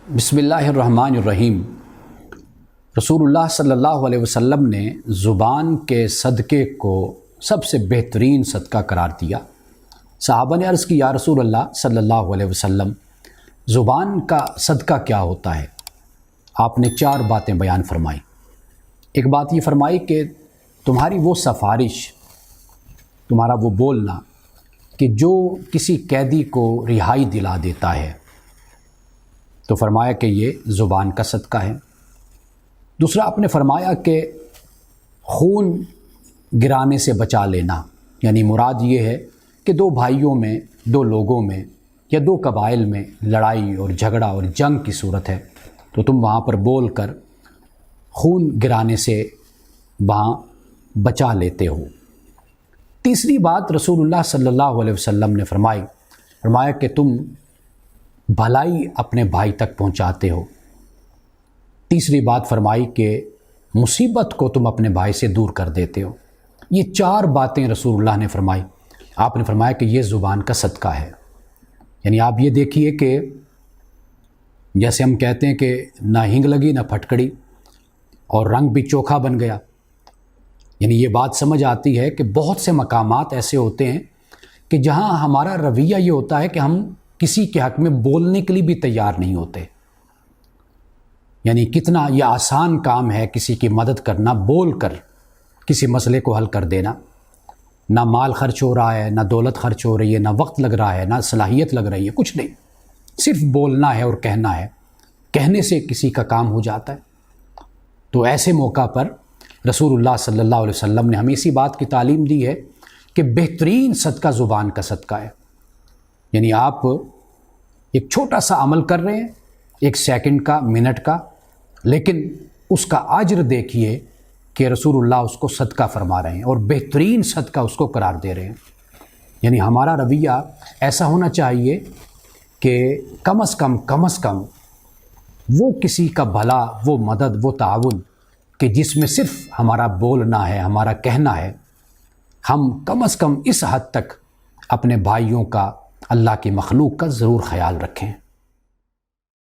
بسم اللہ الرحمن الرحیم۔ رسول اللہ صلی اللہ علیہ وسلم نے زبان کے صدقے کو سب سے بہترین صدقہ قرار دیا۔ صحابہ نے عرض کی، یا رسول اللہ صلی اللہ علیہ وسلم، زبان کا صدقہ کیا ہوتا ہے؟ آپ نے 4 باتیں بیان فرمائی۔ ایک بات یہ فرمائی کہ تمہاری وہ سفارش، تمہارا وہ بولنا کہ جو کسی قیدی کو رہائی دلا دیتا ہے، تو فرمایا کہ یہ زبان کا صدقہ ہے۔ دوسرا آپ نے فرمایا کہ خون گرانے سے بچا لینا، یعنی مراد یہ ہے کہ 2 بھائیوں میں، 2 لوگوں میں یا 2 قبائل میں لڑائی اور جھگڑا اور جنگ کی صورت ہے تو تم وہاں پر بول کر خون گرانے سے وہاں بچا لیتے ہو۔ تیسری بات رسول اللہ صلی اللہ علیہ وسلم نے فرمایا کہ تم بھلائی اپنے بھائی تک پہنچاتے ہو۔ تیسری بات فرمائی کہ مصیبت کو تم اپنے بھائی سے دور کر دیتے ہو۔ یہ 4 باتیں رسول اللہ نے فرمائی۔ آپ نے فرمایا کہ یہ زبان کا صدقہ ہے۔ یعنی آپ یہ دیکھیے کہ جیسے ہم کہتے ہیں کہ نہ ہنگ لگی نہ پھٹکڑی اور رنگ بھی چوکھا بن گیا، یعنی یہ بات سمجھ آتی ہے کہ بہت سے مقامات ایسے ہوتے ہیں کہ جہاں ہمارا رویہ یہ ہوتا ہے کہ ہم کسی کے حق میں بولنے کے لیے بھی تیار نہیں ہوتے۔ یعنی کتنا یہ آسان کام ہے کسی کی مدد کرنا، بول کر کسی مسئلے کو حل کر دینا۔ نہ مال خرچ ہو رہا ہے، نہ دولت خرچ ہو رہی ہے، نہ وقت لگ رہا ہے، نہ صلاحیت لگ رہی ہے، کچھ نہیں، صرف بولنا ہے اور کہنا ہے۔ کہنے سے کسی کا کام ہو جاتا ہے۔ تو ایسے موقع پر رسول اللہ صلی اللہ علیہ وسلم نے ہمیں اسی بات کی تعلیم دی ہے کہ بہترین صدقہ زبان کا صدقہ ہے۔ یعنی آپ ایک چھوٹا سا عمل کر رہے ہیں، 1 سیکنڈ کا، منٹ کا، لیکن اس کا اجر دیکھیے کہ رسول اللہ اس کو صدقہ فرما رہے ہیں اور بہترین صدقہ اس کو قرار دے رہے ہیں۔ یعنی ہمارا رویہ ایسا ہونا چاہیے کہ کم از کم وہ کسی کا بھلا، وہ مدد، وہ تعاون کہ جس میں صرف ہمارا بولنا ہے، ہمارا کہنا ہے، ہم کم از کم اس حد تک اپنے بھائیوں کا، اللہ کی مخلوق کا ضرور خیال رکھیں۔